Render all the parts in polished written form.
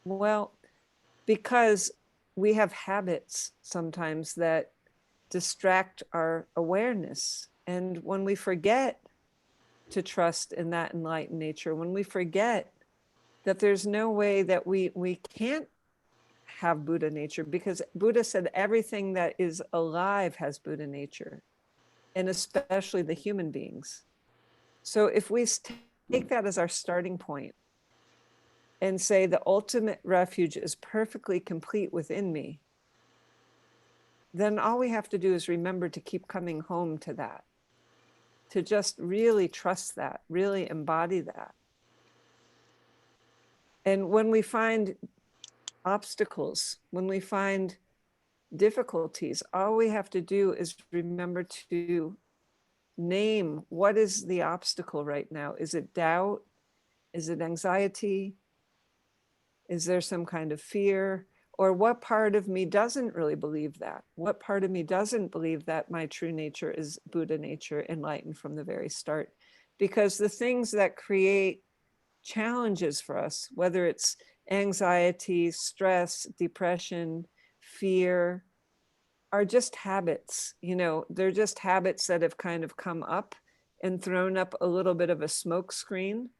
Well, because we have habits sometimes that distract our awareness. And when we forget to trust in that enlightened nature, when we forget that there's no way that we can't have Buddha nature, because Buddha said everything that is alive has Buddha nature, and especially the human beings. So if we take that as our starting point and say the ultimate refuge is perfectly complete within me, then all we have to do is remember to keep coming home to that, to just really trust that, really embody that. And when we find obstacles, when we find difficulties, all we have to do is remember to name what is the obstacle right now. Is it doubt? Is it anxiety? Is there some kind of fear? Or what part of me doesn't really believe that? What part of me doesn't believe that my true nature is Buddha nature, enlightened from the very start? Because the things that create challenges for us, whether it's anxiety, stress, depression, fear, are just habits. They're just habits that have kind of come up and thrown up a little bit of a smoke screen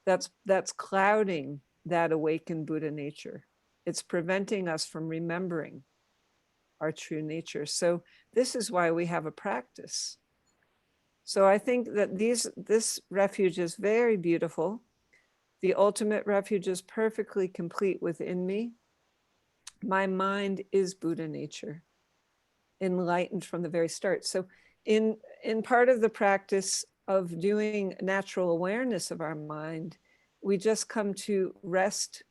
that's clouding that awakened Buddha nature. It's preventing us from remembering our true nature. So this is why we have a practice. So I think that this refuge is very beautiful. The ultimate refuge is perfectly complete within me. My mind is Buddha nature, enlightened from the very start. So in part of the practice of doing natural awareness of our mind, we just come to rest,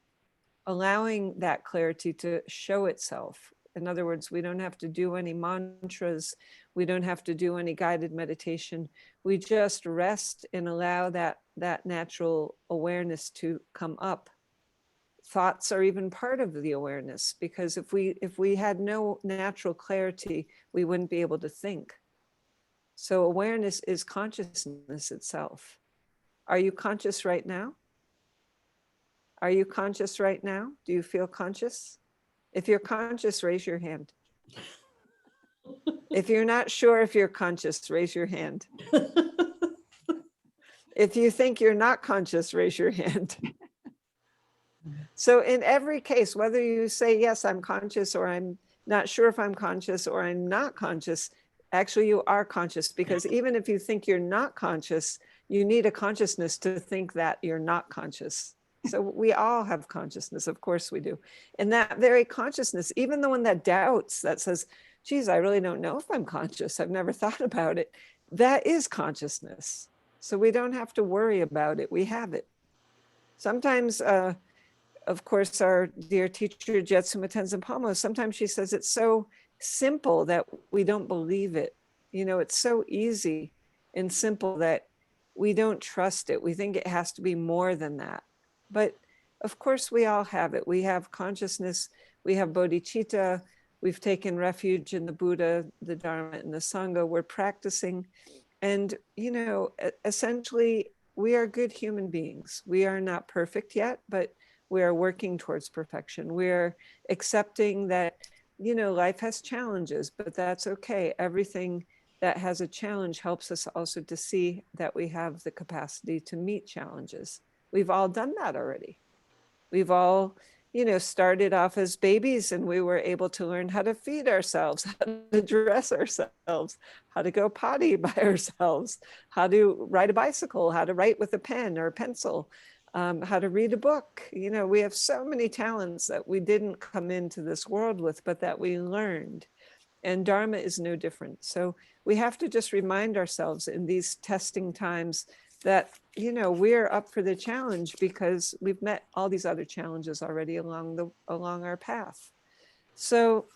allowing that clarity to show itself. In other words, we don't have to do any mantras. We don't have to do any guided meditation. We just rest and allow that natural awareness to come up. Thoughts are even part of the awareness, because if we had no natural clarity, we wouldn't be able to think. So awareness is consciousness itself. Are you conscious right now? Are you conscious right now? Do you feel conscious? If you're conscious, raise your hand. If you're not sure if you're conscious, raise your hand. If you think you're not conscious, raise your hand. So in every case, whether you say, yes, I'm conscious, or I'm not sure if I'm conscious, or I'm not conscious, actually you are conscious, because even if you think you're not conscious, you need a consciousness to think that you're not conscious. So we all have consciousness, of course we do. And that very consciousness, even the one that doubts, that says, geez, I really don't know if I'm conscious, I've never thought about it, that is consciousness. So we don't have to worry about it, we have it. Sometimes, of course, our dear teacher, Jetsuma Tenzin Palmo, sometimes she says it's so simple that we don't believe it. It's so easy and simple that we don't trust it. We think it has to be more than that. But of course, we all have it. We have consciousness, we have bodhicitta, we've taken refuge in the Buddha, the Dharma, and the Sangha. We're practicing. And, essentially, we are good human beings. We are not perfect yet, but we are working towards perfection. We're accepting that, life has challenges, but that's okay. Everything that has a challenge helps us also to see that we have the capacity to meet challenges. We've all done that already. We've all, started off as babies, and we were able to learn how to feed ourselves, how to dress ourselves, how to go potty by ourselves, how to ride a bicycle, how to write with a pen or a pencil, how to read a book. We have so many talents that we didn't come into this world with, but that we learned. And Dharma is no different. So we have to just remind ourselves in these testing times that, we're up for the challenge, because we've met all these other challenges already along our path. So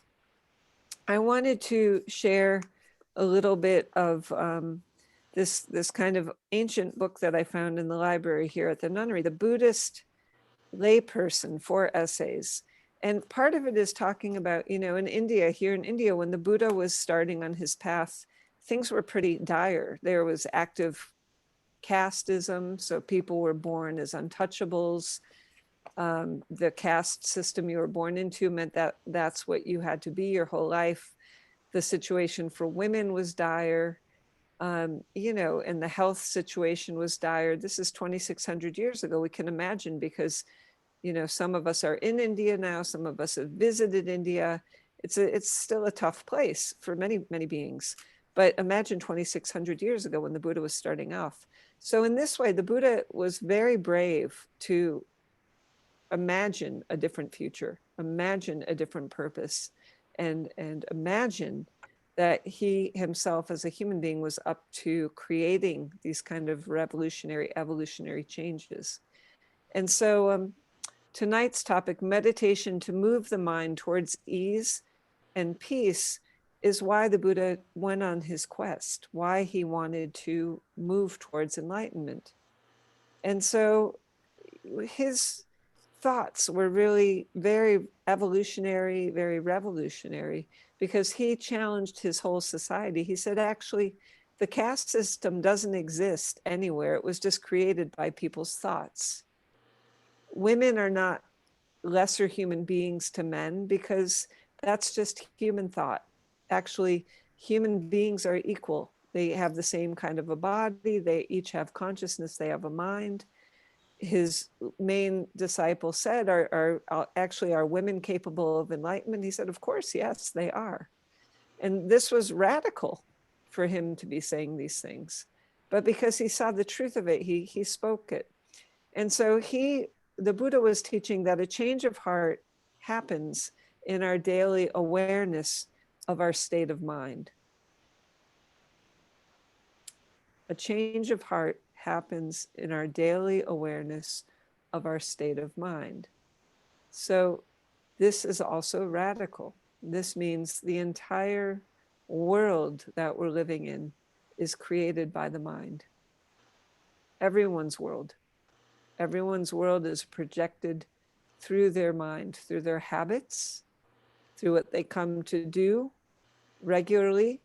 I wanted to share a little bit of this kind of ancient book that I found in the library here at the nunnery, The Buddhist Layperson, 4 essays. And part of it is talking about, here in India, when the Buddha was starting on his path, things were pretty dire. There was active casteism, so people were born as untouchables. The caste system you were born into meant that that's what you had to be your whole life. The situation for women was dire, and the health situation was dire. This is 2,600 years ago. We can imagine, because, some of us are in India now, some of us have visited India. It's still a tough place for many, many beings. But imagine 2,600 years ago when the Buddha was starting off. So in this way, the Buddha was very brave to imagine a different future, imagine a different purpose, and imagine that he himself as a human being was up to creating these kind of revolutionary, evolutionary changes. And so tonight's topic, meditation to move the mind towards ease and peace, is why the Buddha went on his quest, why he wanted to move towards enlightenment. And so his thoughts were really very evolutionary, very revolutionary, because he challenged his whole society. He said, actually, the caste system doesn't exist anywhere. It was just created by people's thoughts. Women are not lesser human beings to men, because that's just human thought. Actually, human beings are equal. They have the same kind of a body. They each have consciousness. They have a mind. His main disciple said, are actually, are women capable of enlightenment? He said, of course, yes, they are. And this was radical for him to be saying these things. But because he saw the truth of it, he spoke it. And so the Buddha was teaching that a change of heart happens in our daily awareness of our state of mind. A change of heart happens in our daily awareness of our state of mind. So this is also radical. This means the entire world that we're living in is created by the mind. Everyone's world. Everyone's world is projected through their mind, through their habits, through what they come to do regularly,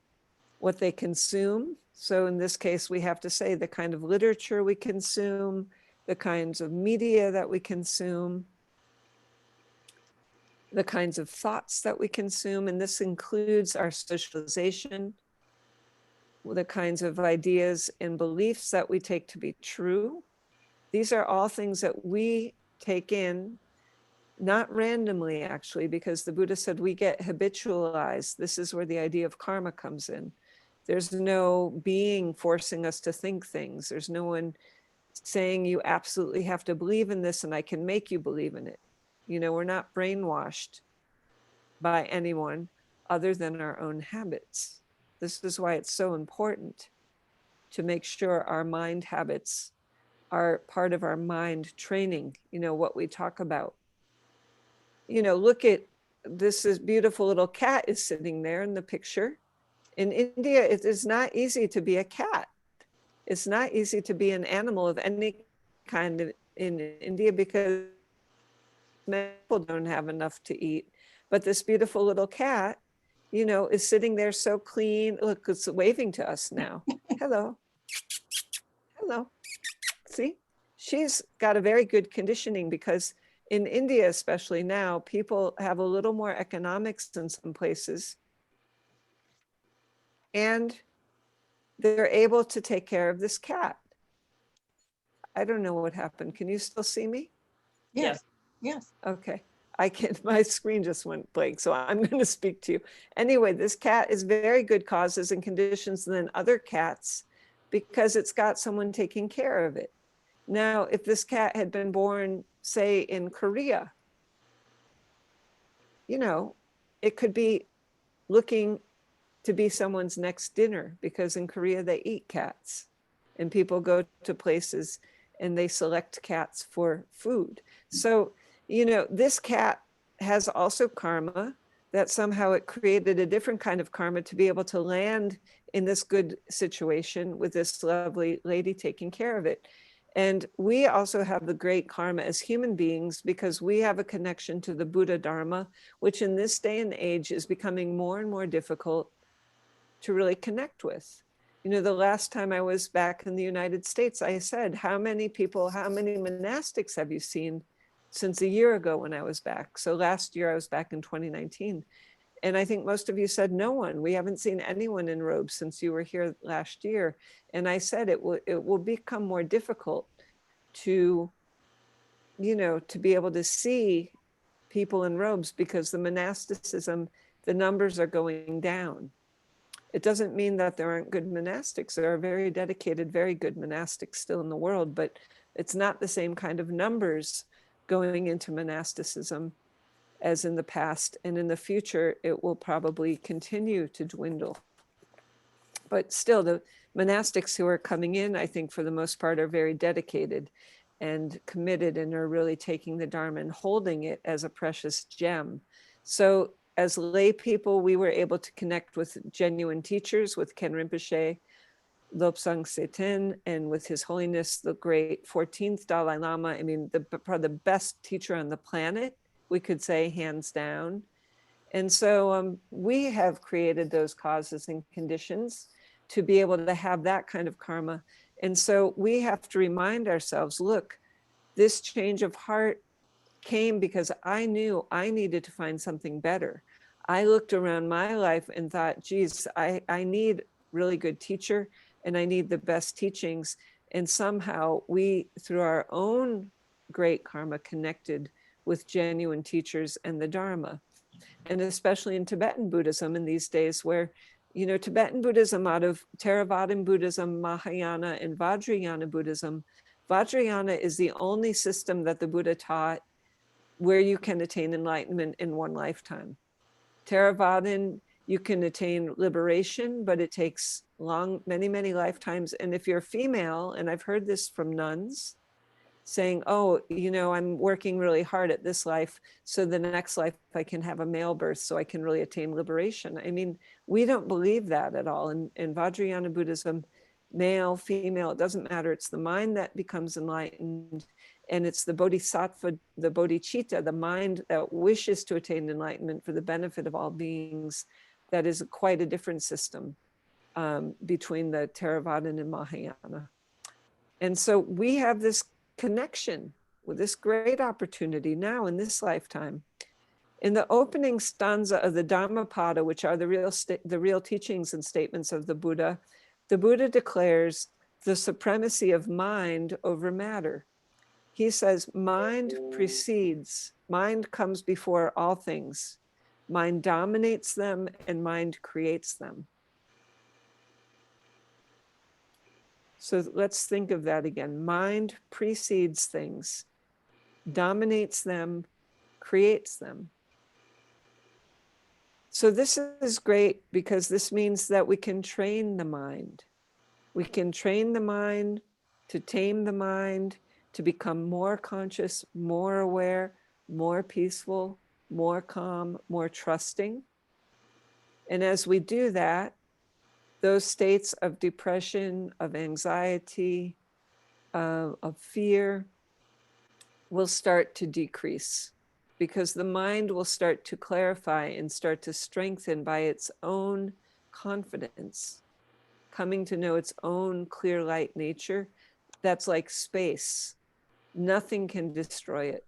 what they consume. So in this case, we have to say the kind of literature we consume, the kinds of media that we consume, the kinds of thoughts that we consume. And this includes our socialization, the kinds of ideas and beliefs that we take to be true. These are all things that we take in, not randomly, actually, because the Buddha said we get habitualized. This is where the idea of karma comes in. There's no being forcing us to think things. There's no one saying you absolutely have to believe in this and I can make you believe in it. We're not brainwashed by anyone other than our own habits. This is why it's so important to make sure our mind habits are part of our mind training, what we talk about. Look at this beautiful little cat is sitting there in the picture. In India, it is not easy to be a cat. It's not easy to be an animal of any kind in India, because people don't have enough to eat. But this beautiful little cat, is sitting there so clean. Look, it's waving to us now. Hello. Hello. See, she's got a very good conditioning, because in India, especially now, people have a little more economics in some places. And they're able to take care of this cat. I don't know what happened. Can you still see me? Yes. Yes. Okay. My screen just went blank, so I'm going to speak to you. Anyway, this cat is very good causes and conditions than other cats, because it's got someone taking care of it. Now, if this cat had been born, say, in Korea, it could be looking to be someone's next dinner, because in Korea they eat cats, and people go to places and they select cats for food. So, this cat has also karma, that somehow it created a different kind of karma to be able to land in this good situation with this lovely lady taking care of it. And we also have the great karma as human beings, because we have a connection to the Buddha Dharma, which in this day and age is becoming more and more difficult to really connect with. The last time I was back in the United States, I said, how many monastics have you seen since a year ago when I was back. So last year I was back in 2019. And I think most of you said no one. We haven't seen anyone in robes since you were here last year. And I said it will become more difficult to, to be able to see people in robes because the monasticism, the numbers are going down. It doesn't mean that there aren't good monastics. There are very dedicated, very good monastics still in the world, but it's not the same kind of numbers going into monasticism as in the past. And in the future, it will probably continue to dwindle. But still, the monastics who are coming in, I think for the most part, are very dedicated and committed and are really taking the Dharma and holding it as a precious gem. So as lay people, we were able to connect with genuine teachers, with Ken Rinpoche, Lobsang Tsen, and with His Holiness, the great 14th Dalai Lama. I mean, probably the best teacher on the planet, we could say, hands down. And so we have created those causes and conditions to be able to have that kind of karma. And so we have to remind ourselves, look, this change of heart came because I knew I needed to find something better. I looked around my life and thought, geez, I need really good teacher and I need the best teachings. And somehow we, through our own great karma, connected with genuine teachers and the Dharma. And especially in Tibetan Buddhism in these days where, Tibetan Buddhism out of Theravadan Buddhism, Mahayana, and Vajrayana Buddhism, Vajrayana is the only system that the Buddha taught where you can attain enlightenment in one lifetime. Theravadan, you can attain liberation, but it takes many, many lifetimes. And if you're female, and I've heard this from nuns, saying, oh, I'm working really hard at this life, so the next life I can have a male birth so I can really attain liberation. I mean, we don't believe that at all. In Vajrayana Buddhism, male, female, it doesn't matter. It's the mind that becomes enlightened. And it's the bodhisattva, the bodhicitta, the mind that wishes to attain enlightenment for the benefit of all beings. That is quite a different system between the Theravadan and Mahayana. And so we have this connection with this great opportunity now in this lifetime. In the opening stanza of the Dhammapada, which are the real teachings and statements of the Buddha declares the supremacy of mind over matter. He says, mind precedes, mind comes before all things. Mind dominates them and mind creates them. So let's think of that again. Mind precedes things, dominates them, creates them. So this is great because this means that we can train the mind. We can train the mind to tame the mind, to become more conscious, more aware, more peaceful, more calm, more trusting. And as we do that, those states of depression, of anxiety, of fear will start to decrease because the mind will start to clarify and start to strengthen by its own confidence, coming to know its own clear light nature. That's like space. Nothing can destroy it.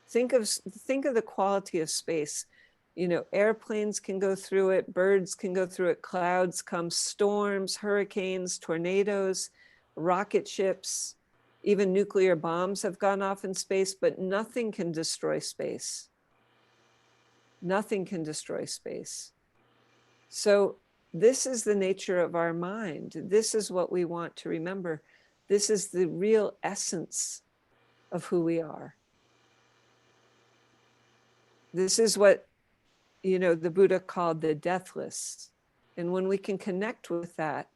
Think of the quality of space. Airplanes can go through it, birds can go through it, clouds come, storms, hurricanes, tornadoes, rocket ships, even nuclear bombs have gone off in space, but nothing can destroy space. Nothing can destroy space. So this is the nature of our mind. This is what we want to remember. This is the real essence of who we are. This is what the Buddha called the deathless. And when we can connect with that,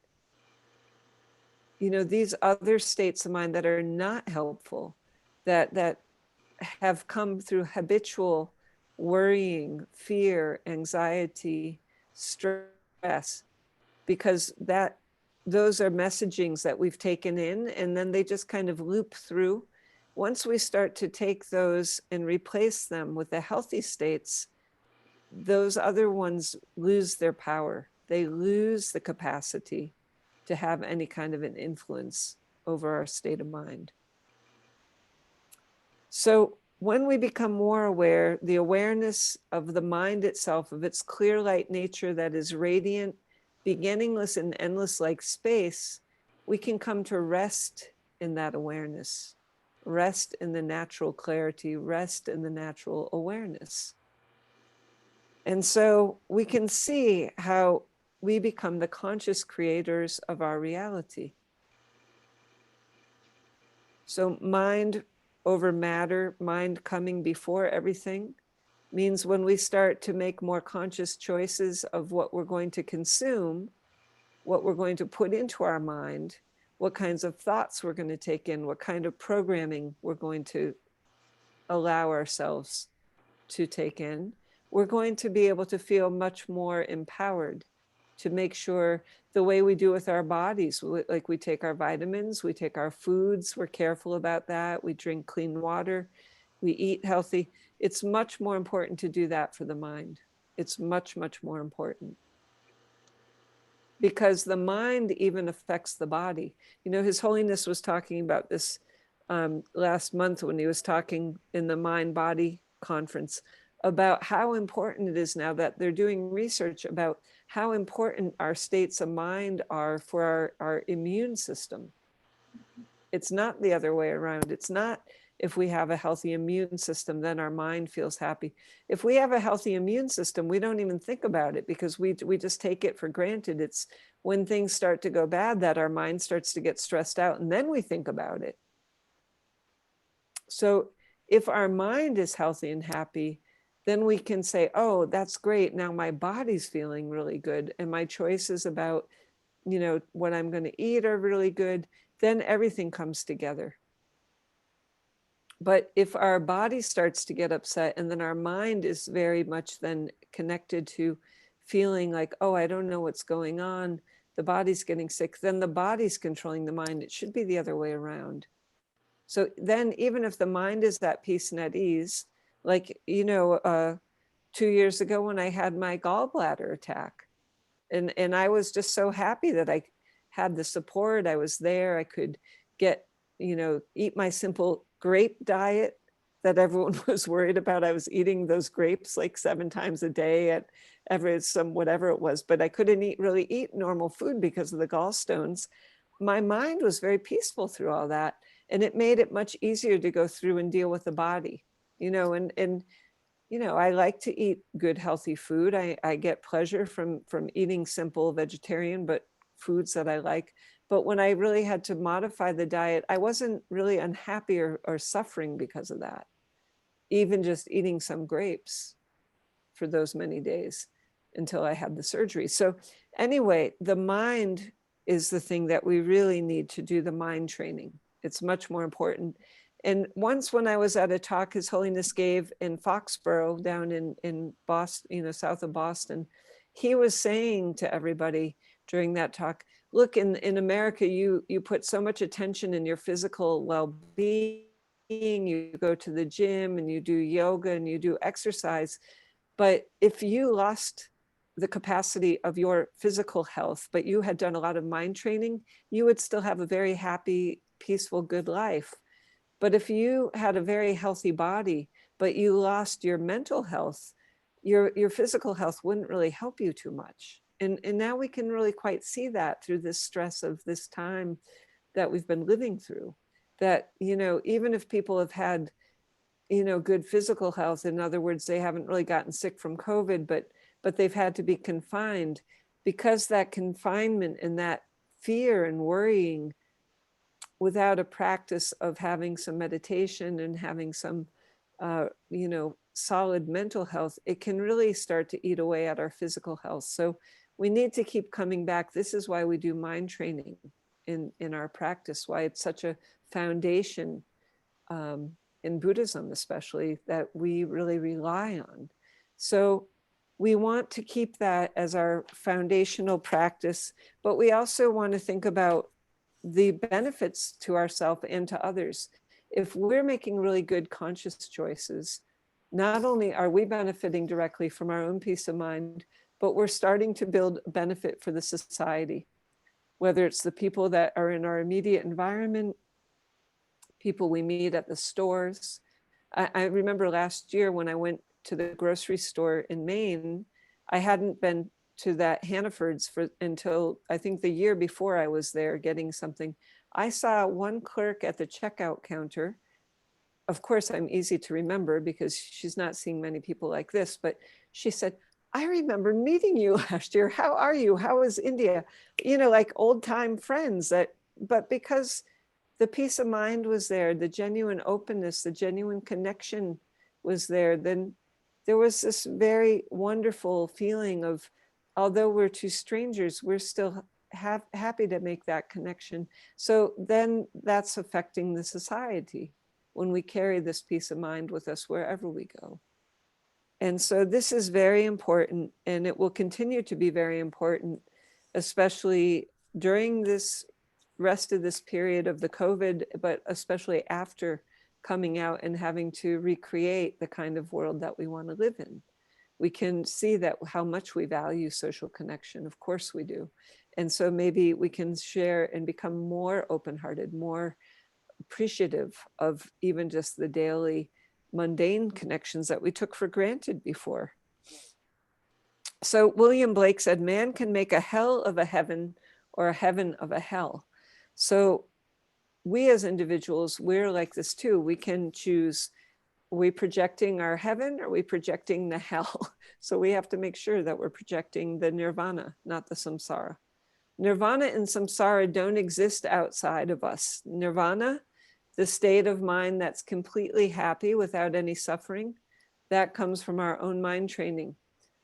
these other states of mind that are not helpful, that have come through habitual worrying, fear, anxiety, stress, because those are messagings that we've taken in, and then they just kind of loop through. Once we start to take those and replace them with the healthy states, those other ones lose their power. They lose the capacity to have any kind of an influence over our state of mind. So when we become more aware, the awareness of the mind itself, of its clear light nature that is radiant, beginningless and endless like space, we can come to rest in that awareness, rest in the natural clarity, rest in the natural awareness. And so we can see how we become the conscious creators of our reality. So mind over matter, mind coming before everything, means when we start to make more conscious choices of what we're going to consume, what we're going to put into our mind, what kinds of thoughts we're going to take in, what kind of programming we're going to allow ourselves to take in, we're going to be able to feel much more empowered to make sure the way we do with our bodies, like we take our vitamins, we take our foods, we're careful about that, we drink clean water, we eat healthy. It's much more important to do that for the mind. It's much, much more important. Because the mind even affects the body. You know, His Holiness was talking about this last month when he was talking in the Mind Body Conference about how important it is now that they're doing research about how important our states of mind are for our immune system. It's not the other way around. It's not if we have a healthy immune system, then our mind feels happy. If we have a healthy immune system, we don't even think about it because we just take it for granted. It's when things start to go bad that our mind starts to get stressed out, and then we think about it. So if our mind is healthy and happy, then we can say, oh, that's great. Now my body's feeling really good. And my choices about, what I'm going to eat are really good. Then everything comes together. But if our body starts to get upset and then our mind is very much then connected to feeling like, oh, I don't know what's going on, the body's getting sick, then the body's controlling the mind. It should be the other way around. So then even if the mind is at peace and at ease, like, 2 years ago when I had my gallbladder attack, and I was just so happy that I had the support. I was there. I could get, eat my simple grape diet that everyone was worried about. I was eating those grapes like 7 times a day at whatever it was, but I couldn't really eat normal food because of the gallstones. My mind was very peaceful through all that. And it made it much easier to go through and deal with the body, and I like to eat good, healthy food. I get pleasure from eating simple vegetarian, but foods that I like. But when I really had to modify the diet, I wasn't really unhappy or suffering because of that. Even just eating some grapes for those many days until I had the surgery. So anyway, the mind is the thing that we really need to do the mind training. It's much more important. And once when I was at a talk His Holiness gave in Foxborough down in Boston, south of Boston, he was saying to everybody during that talk, look, in America, you put so much attention in your physical well-being, you go to the gym and you do yoga and you do exercise. But if you lost the capacity of your physical health, but you had done a lot of mind training, you would still have a very happy, peaceful, good life. But if you had a very healthy body, but you lost your mental health, your physical health wouldn't really help you too much. And now we can really quite see that through this stress of this time that we've been living through. That, even if people have had good physical health, in other words, they haven't really gotten sick from COVID, but they've had to be confined, because that confinement and that fear and worrying, without a practice of having some meditation and having some solid mental health, it can really start to eat away at our physical health. So we need to keep coming back. This is why we do mind training in our practice, why it's such a foundation in Buddhism, especially, that we really rely on. So we want to keep that as our foundational practice, but we also want to think about the benefits to ourselves and to others. If we're making really good conscious choices, not only are we benefiting directly from our own peace of mind, but we're starting to build benefit for the society, whether it's the people that are in our immediate environment, people we meet at the stores, I remember last year when I went to the grocery store in Maine, I hadn't been to that Hannaford's until I think the year before I was there getting something. I saw one clerk at the checkout counter. Of course, I'm easy to remember because she's not seeing many people like this, but she said, I remember meeting you last year. How are you? How is India? You know, like old time friends that, but because the peace of mind was there, the genuine openness, the genuine connection was there, then there was this very wonderful feeling of, although we're two strangers, we're still happy to make that connection. So then that's affecting the society when we carry this peace of mind with us wherever we go. And so this is very important, and it will continue to be very important, especially during this rest of this period of the COVID, but especially after coming out and having to recreate the kind of world that we want to live in. We can see that how much we value social connection. Of course we do. And so maybe we can share and become more open-hearted, more appreciative of even just the daily mundane connections that we took for granted before. So William Blake said, man can make a hell of a heaven or a heaven of a hell. So we as individuals, we're like this too. We can choose, are we projecting our heaven? Or are we projecting the hell? So we have to make sure that we're projecting the nirvana, not the samsara. Nirvana and samsara don't exist outside of us. Nirvana, the state of mind that's completely happy without any suffering, that comes from our own mind training.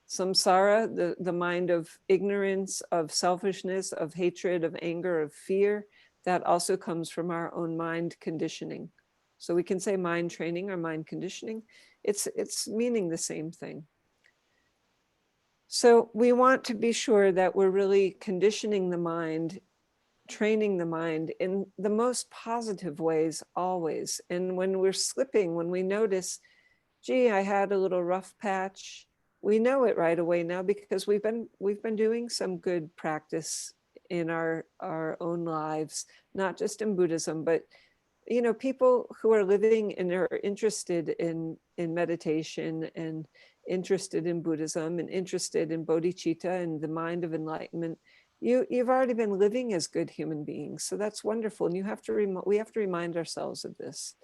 Samsara, the mind of ignorance, of selfishness, of hatred, of anger, of fear, that also comes from our own mind conditioning. So we can say mind training or mind conditioning. It's meaning the same thing. So we want to be sure that we're really conditioning the mind, training the mind in the most positive ways always. And when we're slipping, when we notice, gee, I had a little rough patch, we know it right away now because we've been doing some good practice in our own lives, not just in Buddhism, but you know, people who are living and are interested in meditation and interested in Buddhism and interested in bodhicitta and the mind of enlightenment, you've already been living as good human beings. So that's wonderful. And we have to remind ourselves of this.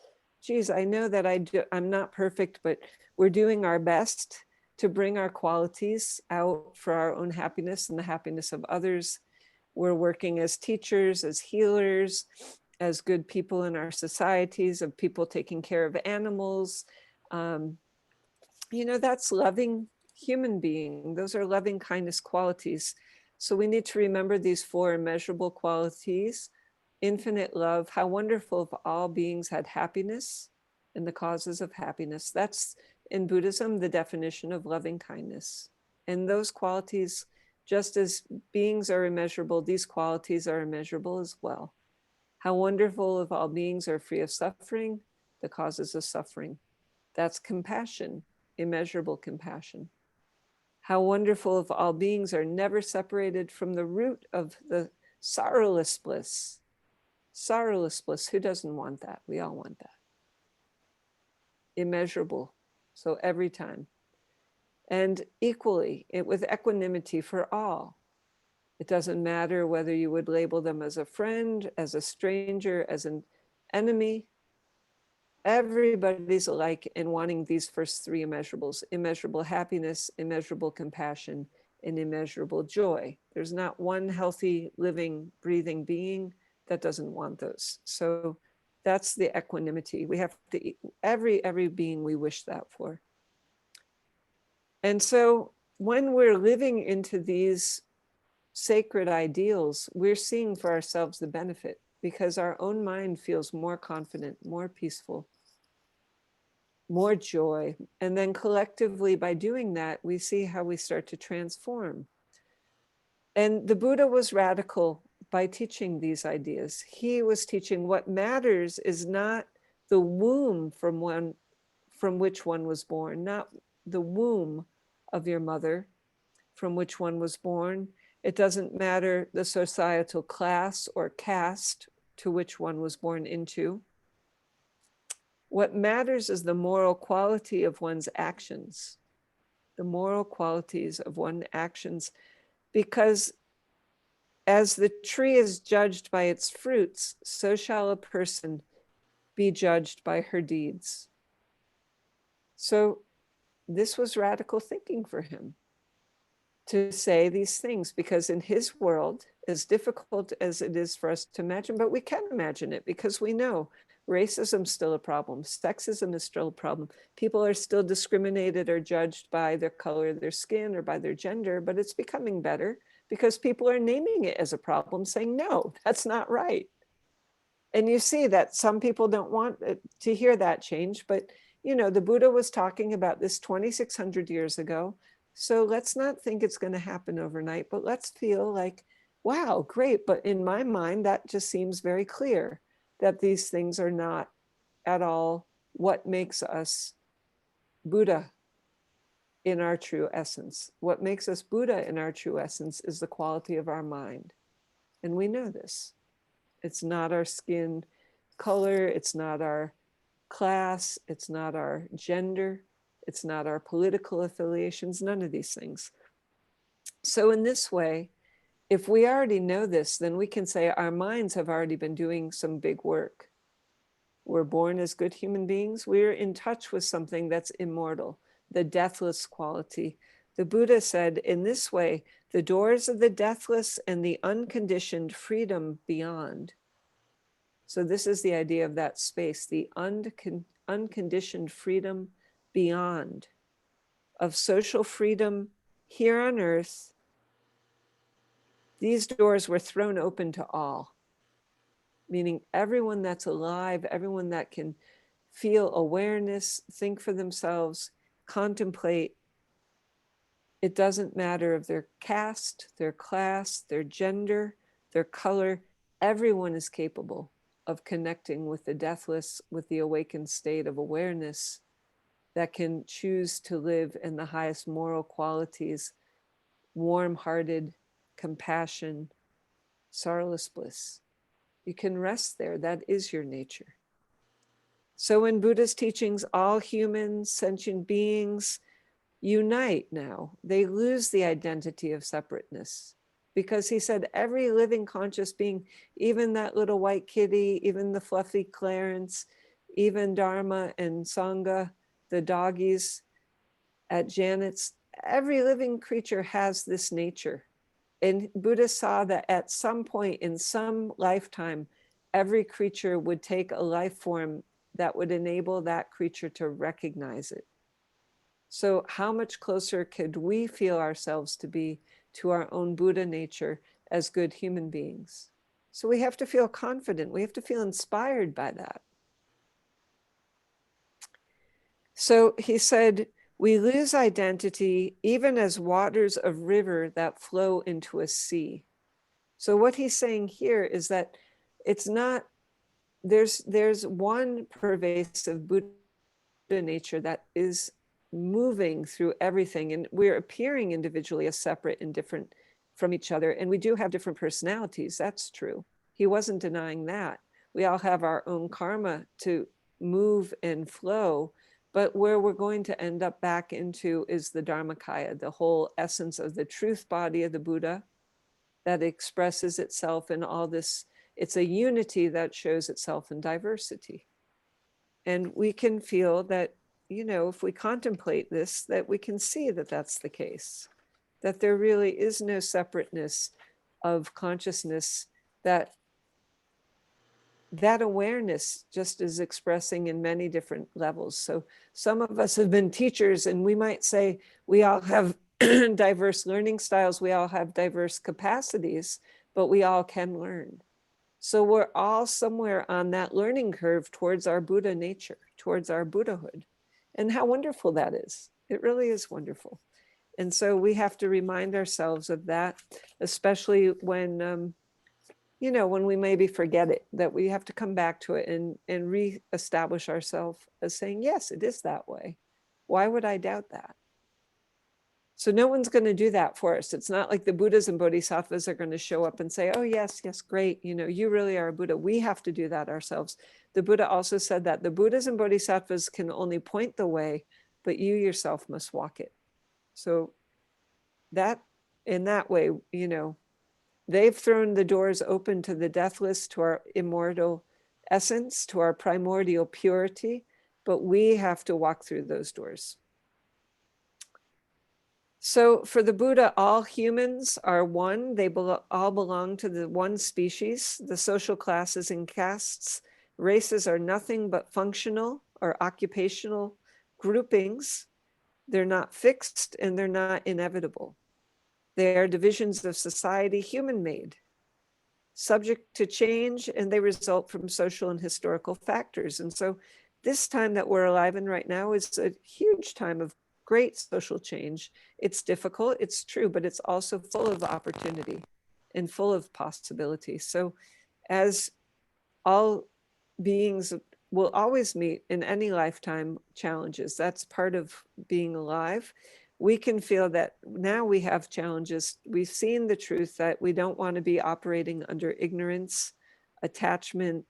Geez, I know that I'm not perfect, but we're doing our best to bring our qualities out for our own happiness and the happiness of others. We're working as teachers, as healers, as good people in our societies, of people taking care of animals. You know, that's loving human being. Those are loving kindness qualities. So we need to remember these four immeasurable qualities: infinite love, how wonderful if all beings had happiness and the causes of happiness. That's in Buddhism, the definition of loving kindness. And those qualities, just as beings are immeasurable, these qualities are immeasurable as well. How wonderful if all beings are free of suffering, the causes of suffering. That's compassion, immeasurable compassion. How wonderful if all beings are never separated from the root of the sorrowless bliss. Sorrowless bliss, who doesn't want that? We all want that. Immeasurable, so every time. And equally, with equanimity for all. It doesn't matter whether you would label them as a friend, as a stranger, as an enemy. Everybody's alike in wanting these first three immeasurables: immeasurable happiness, immeasurable compassion, and immeasurable joy. There's not one healthy, living, breathing being that doesn't want those. So that's the equanimity. We have to, every being we wish that for. And so when we're living into these sacred ideals, we're seeing for ourselves the benefit because our own mind feels more confident, more peaceful, more joy. And then collectively, by doing that, we see how we start to transform. And the Buddha was radical by teaching these ideas. He was teaching what matters is not the womb from which one was born, not the womb of your mother from which one was born. It doesn't matter the societal class or caste to which one was born into. What matters is the moral quality of one's actions, the moral qualities of one's actions, because as the tree is judged by its fruits, so shall a person be judged by her deeds. So this was radical thinking for him to say these things, because in his world, as difficult as it is for us to imagine, but we can imagine it because we know racism is still a problem, sexism is still a problem. People are still discriminated or judged by their color of their skin or by their gender, but it's becoming better because people are naming it as a problem, saying, no, that's not right. And you see that some people don't want to hear that change, but the Buddha was talking about this 2,600 years ago. So let's not think it's going to happen overnight, but let's feel like, wow, great. But in my mind, that just seems very clear that these things are not at all what makes us Buddha in our true essence. What makes us Buddha in our true essence is the quality of our mind. And we know this. It's not our skin color, it's not our class, it's not our gender, it's not our political affiliations, none of these things. So in this way, if we already know this, then we can say our minds have already been doing some big work. We're born as good human beings. We're in touch with something that's immortal, the deathless quality. The Buddha said, in this way, the doors of the deathless and the unconditioned freedom beyond. So this is the idea of that space, the unconditioned freedom beyond, of social freedom here on earth. These doors were thrown open to all, meaning everyone that's alive, everyone that can feel awareness, think for themselves, contemplate. It doesn't matter of their caste, their class, their gender, their color. Everyone is capable of connecting with the deathless, with the awakened state of awareness that can choose to live in the highest moral qualities, warm-hearted, compassion, sorrowless bliss. You can rest there. That is your nature. So in Buddha's teachings, all humans, sentient beings unite now. They lose the identity of separateness, because he said every living conscious being, even that little white kitty, even the fluffy Clarence, even Dharma and Sangha, the doggies at Janet's, every living creature has this nature. And Buddha saw that at some point in some lifetime, every creature would take a life form that would enable that creature to recognize it. So how much closer could we feel ourselves to be to our own Buddha nature as good human beings? So we have to feel confident. We have to feel inspired by that. So he said, we lose identity even as waters of river that flow into a sea. So what he's saying here is that it's not, there's one pervasive Buddha nature that is moving through everything, and we're appearing individually as separate and different from each other, and we do have different personalities. That's true. He wasn't denying that. We all have our own karma to move and flow, but where we're going to end up back into is the Dharmakaya, the whole essence of the truth body of the Buddha that expresses itself in all this. It's a unity that shows itself in diversity. And we can feel that, if we contemplate this, that we can see that that's the case, that there really is no separateness of consciousness, that awareness just is expressing in many different levels. So some of us have been teachers, and we might say we all have diverse learning styles, we all have diverse capacities, but we all can learn. So we're all somewhere on that learning curve towards our Buddha nature, towards our Buddhahood. And how wonderful that is. It really is wonderful. And so we have to remind ourselves of that, especially when, when we maybe forget it, that we have to come back to it and reestablish ourselves as saying, yes, it is that way. Why would I doubt that? So no one's going to do that for us. It's not like the Buddhas and Bodhisattvas are going to show up and say, oh, yes, yes, great. You know, you really are a Buddha. We have to do that ourselves. The Buddha also said that the Buddhas and Bodhisattvas can only point the way, but you yourself must walk it. So that, in that way, you know, they've thrown the doors open to the deathless, to our immortal essence, to our primordial purity, but we have to walk through those doors. So for the Buddha, all humans are one. They all belong to the one species. The social classes and castes, races are nothing but functional or occupational groupings. They're not fixed and they're not inevitable. They are divisions of society, human-made, subject to change, and they result from social and historical factors. And so this time that we're alive in right now is a huge time of great social change. It's difficult, it's true, but it's also full of opportunity and full of possibility. So as all beings will always meet in any lifetime challenges, that's part of being alive. We can feel that now we have challenges. We've seen the truth that we don't want to be operating under ignorance, attachment,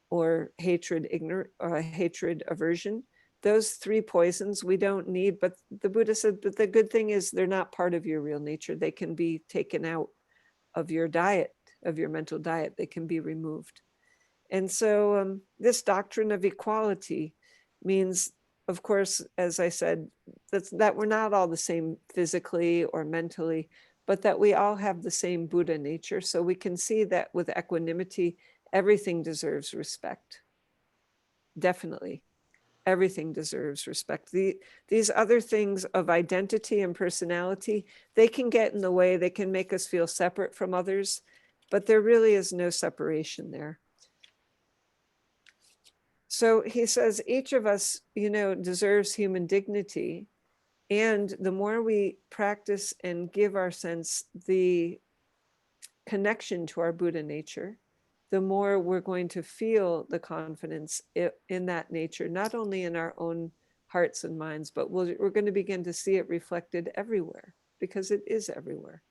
or hatred, hatred, aversion. Those three poisons we don't need, but the Buddha said, but the good thing is they're not part of your real nature. They can be taken out of your diet, of your mental diet. They can be removed. And so this doctrine of equality means, of course, as I said, that we're not all the same physically or mentally, but that we all have the same Buddha nature. So we can see that with equanimity, everything deserves respect. Definitely. Everything deserves respect. These other things of identity and personality, they can get in the way. They can make us feel separate from others, but there really is no separation there. So he says each of us, you know, deserves human dignity. And the more we practice and give our sense the connection to our Buddha nature, the more we're going to feel the confidence in that nature, not only in our own hearts and minds, but we're going to begin to see it reflected everywhere, because it is everywhere.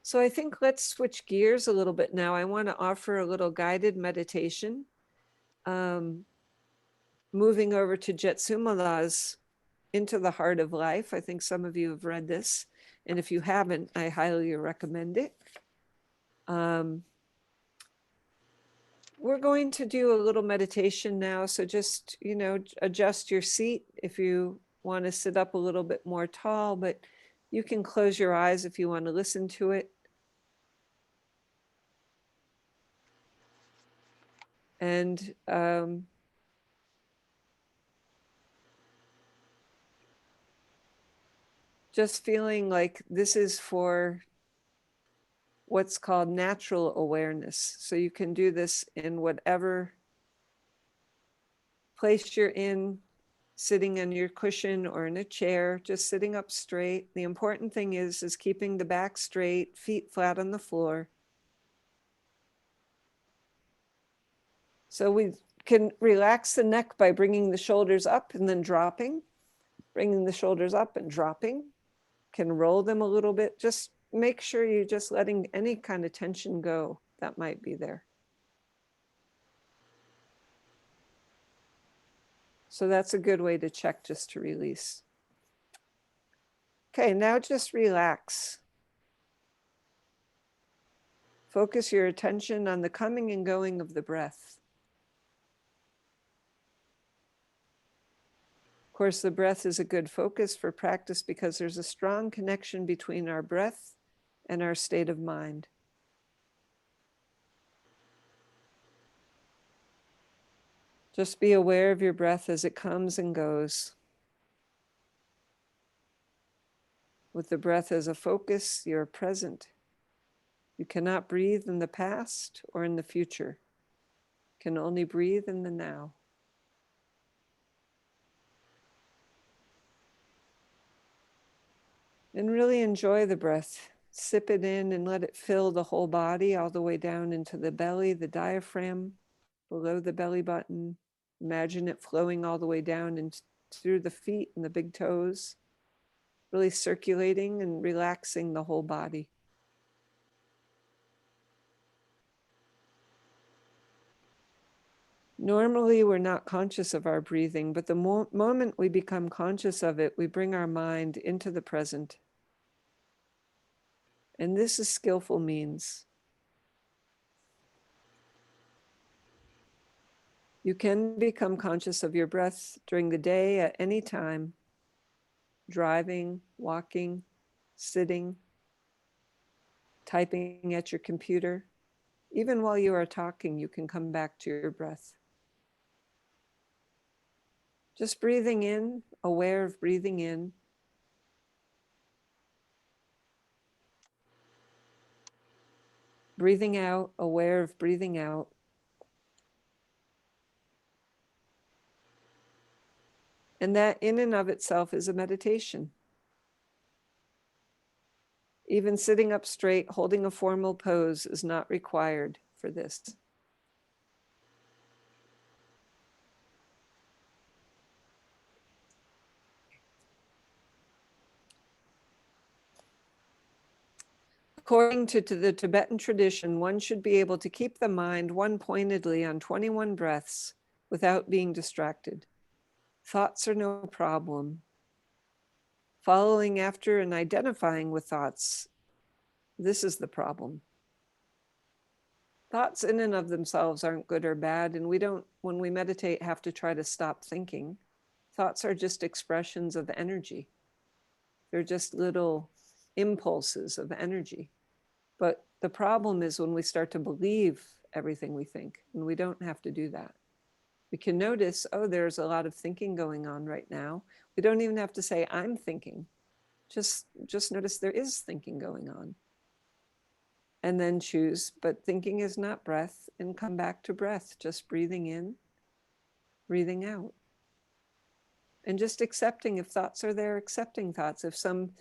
So I think let's switch gears a little bit now. I want to offer a little guided meditation. Moving over to Jetsumala's Into the Heart of Life. I think some of you have read this, and if you haven't, I highly recommend it. We're going to do a little meditation now, so just, you know, adjust your seat if you want to sit up a little bit more tall, but you can close your eyes if you want to listen to it. And just feeling like this is for what's called natural awareness. So you can do this in whatever place you're in, sitting on your cushion or in a chair, just sitting up straight. The important thing is keeping the back straight, feet flat on the floor. So we can relax the neck by bringing the shoulders up and then dropping, bringing the shoulders up and dropping. Can roll them a little bit. Just make sure you're just letting any kind of tension go that might be there. So that's a good way to check, just to release. Okay, now just relax. Focus your attention on the coming and going of the breath. Of course, the breath is a good focus for practice because there's a strong connection between our breath and our state of mind. Just be aware of your breath as it comes and goes. With the breath as a focus, you're present. You cannot breathe in the past or in the future. You can only breathe in the now. And really enjoy the breath. Sip it in and let it fill the whole body, all the way down into the belly, the diaphragm, below the belly button. Imagine it flowing all the way down and through the feet and the big toes. really circulating and relaxing the whole body. Normally, we're not conscious of our breathing, but the moment we become conscious of it, we bring our mind into the present. And this is skillful means. You can become conscious of your breath during the day at any time, driving, walking, sitting, typing at your computer. Even while you are talking, you can come back to your breath. Just breathing in, aware of breathing in. Breathing out, aware of breathing out. And that in and of itself is a meditation. Even sitting up straight, holding a formal pose is not required for this. According to the Tibetan tradition, one should be able to keep the mind one-pointedly on 21 breaths without being distracted. Thoughts are no problem. Following after and identifying with thoughts, this is the problem. Thoughts in and of themselves aren't good or bad, and we don't, when we meditate, have to try to stop thinking. Thoughts are just expressions of energy. They're just little impulses of energy. But the problem is when we start to believe everything we think, and we don't have to do that. We can notice, oh, there's a lot of thinking going on right now. We don't even have to say, I'm thinking. Just notice there is thinking going on. And then choose, but thinking is not breath, and come back to breath, just breathing in, breathing out. And just accepting if thoughts are there, accepting thoughts. If some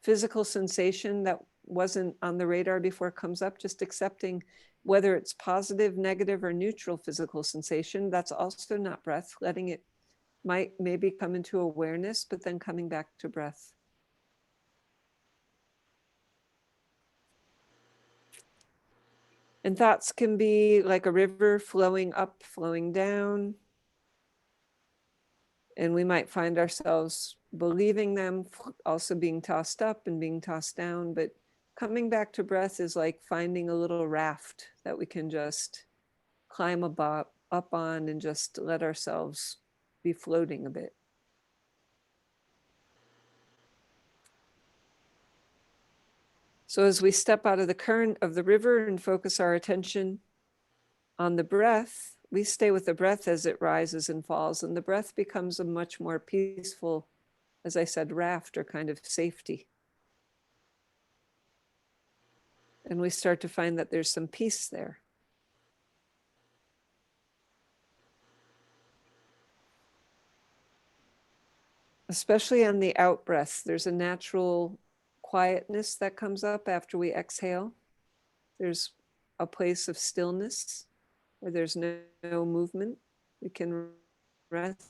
physical sensation that wasn't on the radar before comes up, just accepting whether it's positive, negative, or neutral physical sensation, that's also not breath. Letting it maybe come into awareness, but then coming back to breath. And thoughts can be like a river flowing up, flowing down. And we might find ourselves believing them, also being tossed up and being tossed down. But coming back to breath is like finding a little raft that we can just climb up on and just let ourselves be floating a bit. So as we step out of the current of the river and focus our attention on the breath, we stay with the breath as it rises and falls, and the breath becomes a much more peaceful, as I said, raft or kind of safety. And we start to find that there's some peace there. Especially on the out breaths, there's a natural quietness that comes up after we exhale. There's a place of stillness where there's no movement. We can rest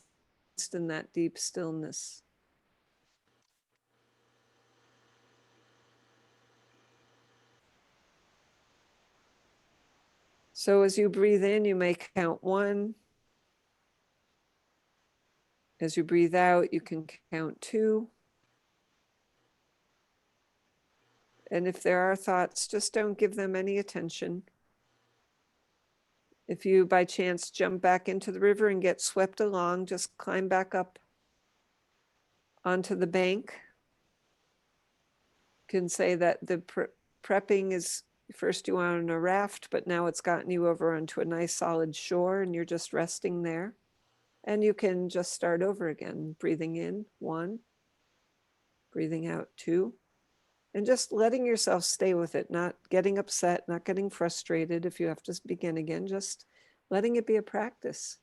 in that deep stillness. So as you breathe in, you may count 1. As you breathe out, you can count 2. And if there are thoughts, just don't give them any attention. If you by chance jump back into the river and get swept along, just climb back up onto the bank. You can say that the prepping is first you were on a raft, but now it's gotten you over onto a nice solid shore and you're just resting there. And you can just start over again, breathing in 1, breathing out 2, and just letting yourself stay with it, not getting upset, not getting frustrated if you have to begin again, just letting it be a practice.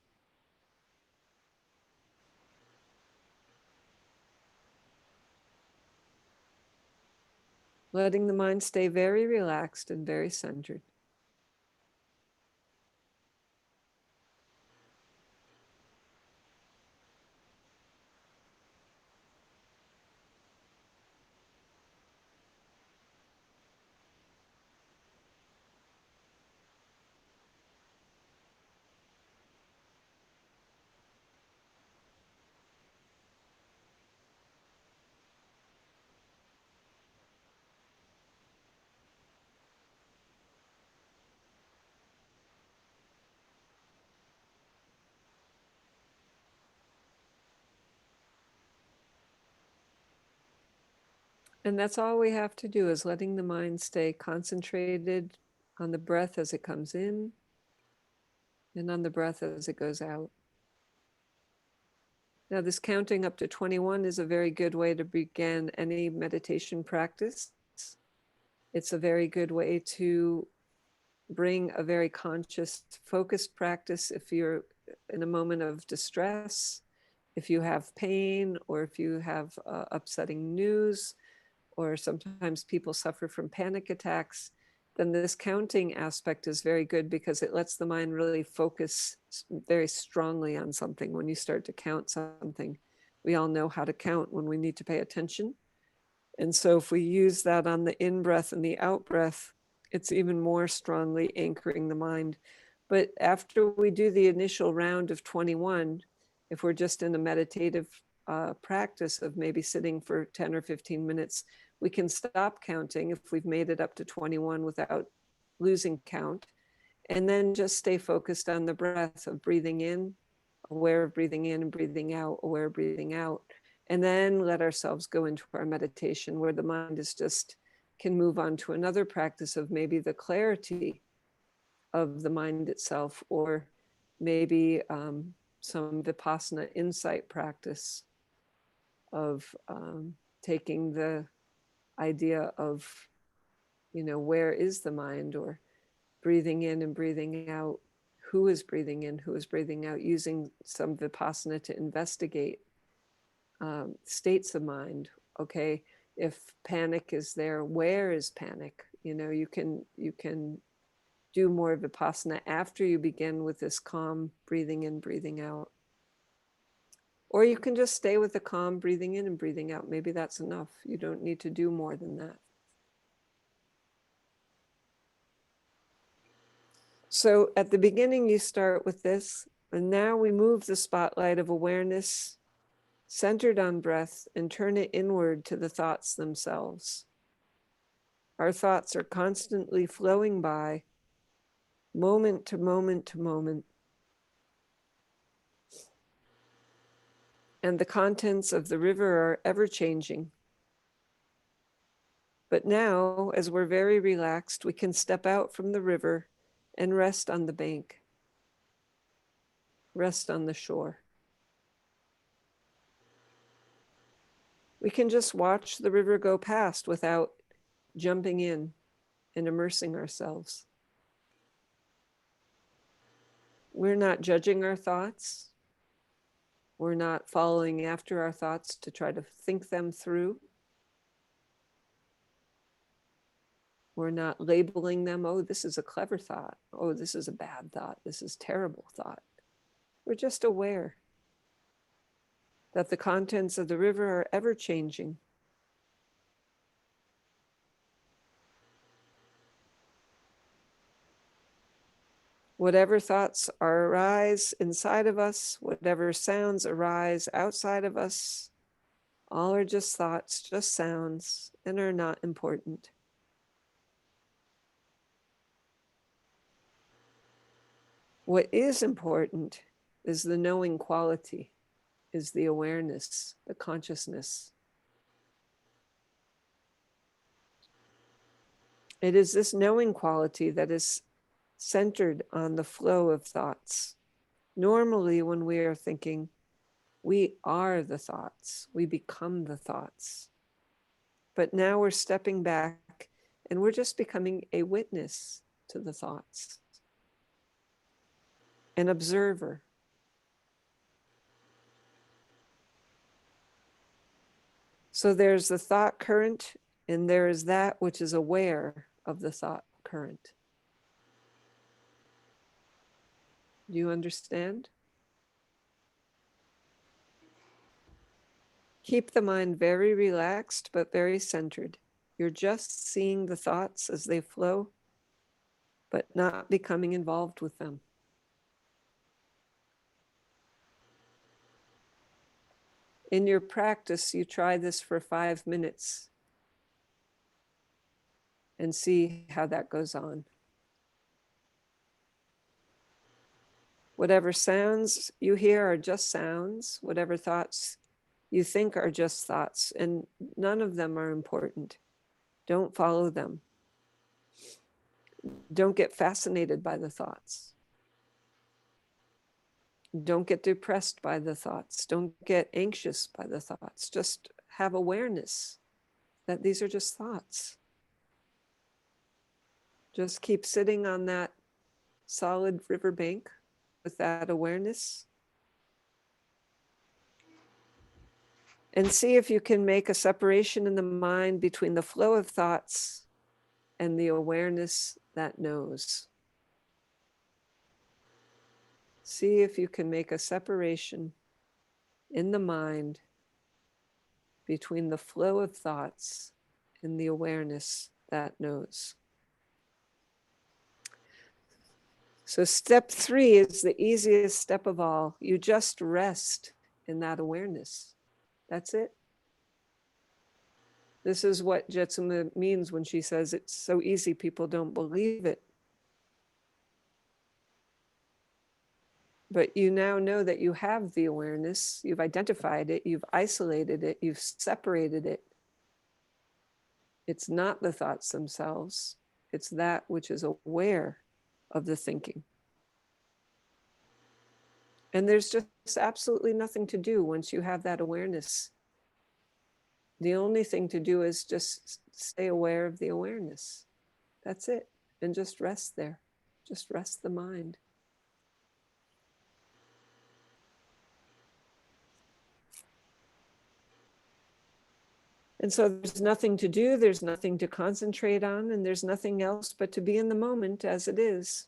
Letting the mind stay very relaxed and very centered. And that's all we have to do, is letting the mind stay concentrated on the breath as it comes in and on the breath as it goes out. Now, this counting up to 21 is a very good way to begin any meditation practice. It's a very good way to bring a very conscious, focused practice if you're in a moment of distress, if you have pain, or if you have upsetting news, or sometimes people suffer from panic attacks. Then this counting aspect is very good because it lets the mind really focus very strongly on something. When you start to count something, we all know how to count when we need to pay attention. And so if we use that on the in breath and the out breath, it's even more strongly anchoring the mind. But after we do the initial round of 21, if we're just in a meditative practice of maybe sitting for 10 or 15 minutes, we can stop counting if we've made it up to 21 without losing count, and then just stay focused on the breath of breathing in, aware of breathing in and breathing out, aware of breathing out, and then let ourselves go into our meditation where the mind is just can move on to another practice of maybe the clarity of the mind itself, or maybe some Vipassana insight practice of taking the idea of, where is the mind, or breathing in and breathing out, who is breathing in, who is breathing out, using some Vipassana to investigate states of mind. Okay, if panic is there, where is panic? You can do more Vipassana after you begin with this calm breathing in, breathing out. Or you can just stay with the calm breathing in and breathing out. Maybe that's enough. You don't need to do more than that. So at the beginning, you start with this, and now we move the spotlight of awareness centered on breath and turn it inward to the thoughts themselves. Our thoughts are constantly flowing by, moment to moment to moment. And the contents of the river are ever changing. But now, as we're very relaxed, we can step out from the river and rest on the bank, rest on the shore. We can just watch the river go past without jumping in and immersing ourselves. We're not judging our thoughts. We're not following after our thoughts to try to think them through. We're not labeling them, oh, this is a clever thought. Oh, this is a bad thought. This is a terrible thought. We're just aware that the contents of the river are ever changing. Whatever thoughts arise inside of us, whatever sounds arise outside of us, all are just thoughts, just sounds, and are not important. What is important is the knowing quality, is the awareness, the consciousness. It is this knowing quality that is centered on the flow of thoughts. Normally, when we are thinking, we are the thoughts, we become the thoughts. But now we're stepping back and we're just becoming a witness to the thoughts, an observer. So there's the thought current, and there is that which is aware of the thought current. Do you understand? Keep the mind very relaxed, but very centered. You're just seeing the thoughts as they flow, but not becoming involved with them. In your practice, you try this for 5 minutes and see how that goes on. Whatever sounds you hear are just sounds. Whatever thoughts you think are just thoughts, and none of them are important. Don't follow them. Don't get fascinated by the thoughts. Don't get depressed by the thoughts. Don't get anxious by the thoughts. Just have awareness that these are just thoughts. Just keep sitting on that solid riverbank with that awareness. And see if you can make a separation in the mind between the flow of thoughts and the awareness that knows. See if you can make a separation in the mind between the flow of thoughts and the awareness that knows. So step 3 is the easiest step of all. You just rest in that awareness. That's it. This is what Jetsuma means when she says it's so easy, people don't believe it. But you now know that you have the awareness, you've identified it, you've isolated it, you've separated it. It's not the thoughts themselves, it's that which is aware of the thinking. And there's just absolutely nothing to do once you have that awareness. The only thing to do is just stay aware of the awareness. That's it. And just rest there. Just rest the mind. And so there's nothing to do, there's nothing to concentrate on, and there's nothing else but to be in the moment as it is.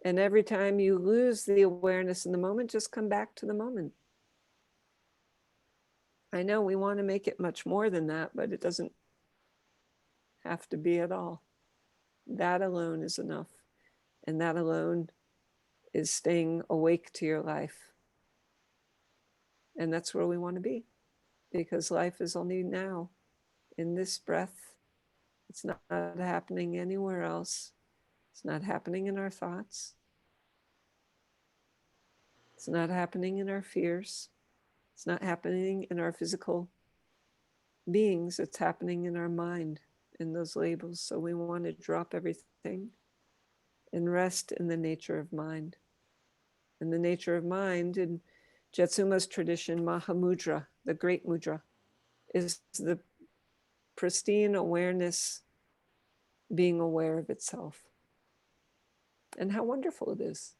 And every time you lose the awareness in the moment, just come back to the moment. I know we want to make it much more than that, but it doesn't have to be at all. That alone is enough. And that alone is staying awake to your life. And that's where we want to be, because life is only now, in this breath. It's not happening anywhere else. It's not happening in our thoughts. It's not happening in our fears. It's not happening in our physical beings. It's happening in our mind, in those labels. So we want to drop everything and rest in the nature of mind. And the nature of mind in Jetsuma's tradition, Mahamudra, the great mudra, is the pristine awareness being aware of itself. And how wonderful it is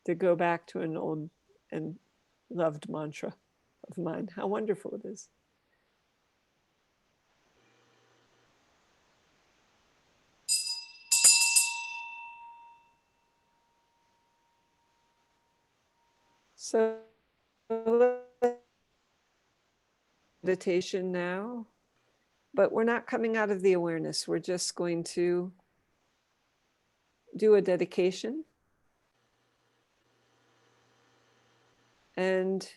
to go back to an old and loved mantra of mine. How wonderful it is. So meditation now, but we're not coming out of the awareness. We're just going to do a dedication and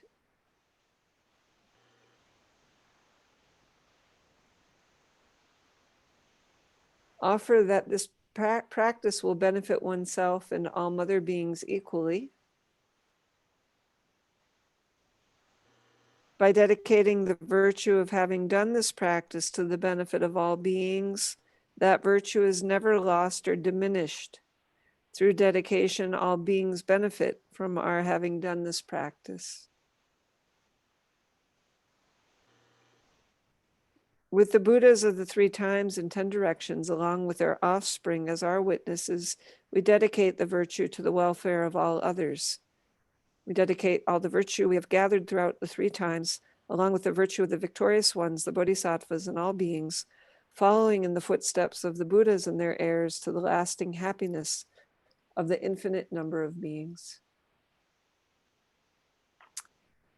offer that this practice will benefit oneself and all mother beings equally by dedicating the virtue of having done this practice to the benefit of all beings. That virtue is never lost or diminished. Through dedication, all beings benefit from our having done this practice. With the Buddhas of the 3 times and 10 directions, along with their offspring as our witnesses, we dedicate the virtue to the welfare of all others. We dedicate all the virtue we have gathered throughout the 3 times, along with the virtue of the victorious ones, the bodhisattvas and all beings, following in the footsteps of the Buddhas and their heirs to the lasting happiness of the infinite number of beings.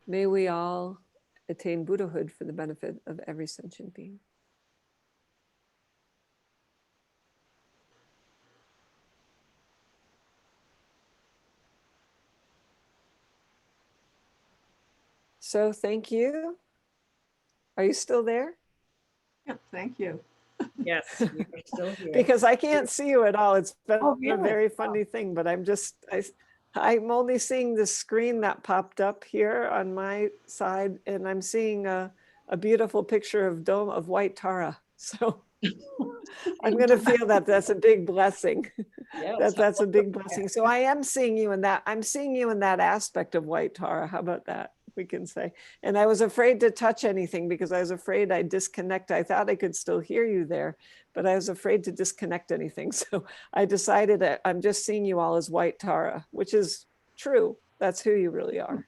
May we all attain Buddhahood for the benefit of every sentient being. So thank you. Are you still there? Yeah, thank you. Yes, we are still here. Because I can't see you at all. It's been Oh, a really? very funny thing, but I'm only seeing the screen that popped up here on my side, and I'm seeing a beautiful picture of Dome of White Tara. So I'm going to feel that that's a big blessing. Yes. That's a big blessing. So I am seeing you in that. I'm seeing you in that aspect of White Tara. How about that? We can say. And I was afraid to touch anything because I was afraid I'd disconnect. I thought I could still hear you there, but I was afraid to disconnect anything. So I decided that I'm just seeing you all as White Tara, which is true. That's who you really are.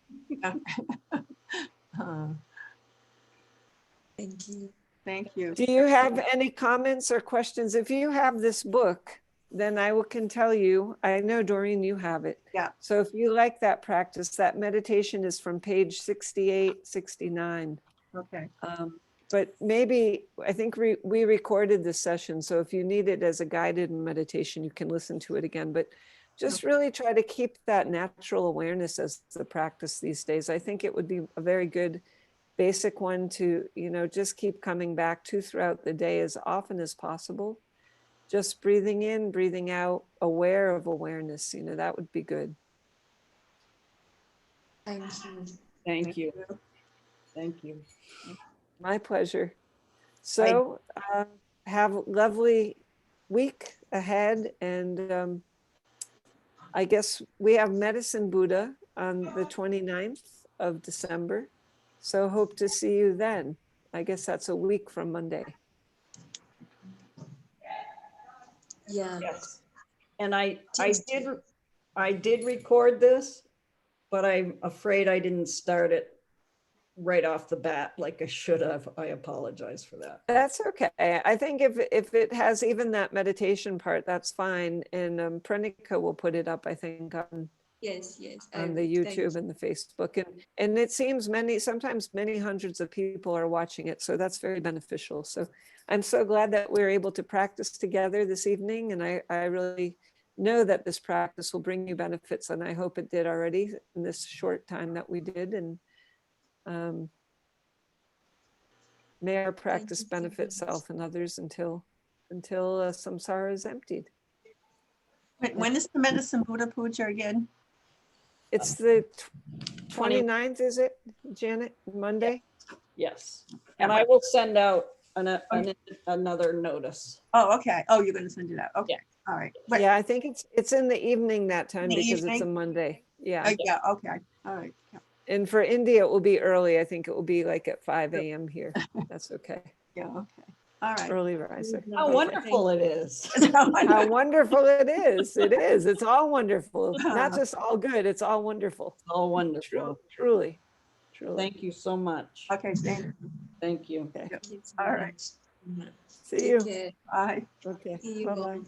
Thank you. Thank you. Do you have any comments or questions? If you have this book, then can tell you, I know Doreen, you have it. Yeah. So if you like that practice, that meditation is from page 68, 69. Okay. But maybe, I think we recorded this session. So if you need it as a guided meditation, you can listen to it again. But just really try to keep that natural awareness as the practice these days. I think it would be a very good basic one to, just keep coming back to throughout the day as often as possible. Just breathing in, breathing out, aware of awareness, that would be good. Thank you. Thank you. Thank you. My pleasure. So have a lovely week ahead. And I guess we have Medicine Buddha on the 29th of December. So hope to see you then. I guess that's a week from Monday. Yeah. Yes. And I did record this, but I'm afraid I didn't start it right off the bat like I should have. I apologize for that. That's okay. I think if it has even that meditation part, that's fine. And Pranika will put it up, I think, on Yes. on the YouTube and the Facebook. And it seems sometimes many hundreds of people are watching it. So that's very beneficial. So I'm so glad that we're able to practice together this evening. And I really know that this practice will bring you benefits. And I hope it did already in this short time that we did. And may our practice benefit self and others until samsara is emptied. When is the Medicine Buddha Puja again? It's the 29th, is it, Janet? Monday? Yes. And I will send out another notice. Oh, okay. Oh, you're going to send it out. Okay. All right. But, Yeah, I think it's in the evening that time the because it's a evening? Monday. Yeah. yeah. Okay. All right. Yeah. And for India, it will be early. I think it will be like at 5 a.m. here. That's okay. Yeah. Okay. All right. Early riser. How wonderful it is. How wonderful it is. It is. It's all wonderful. Not just all good. It's all wonderful. Oh, wonderful. Truly. Thank you so much. Okay. Thank you. Thank you. Okay. All right. See you. Bye. Okay. See you Bye-bye. both.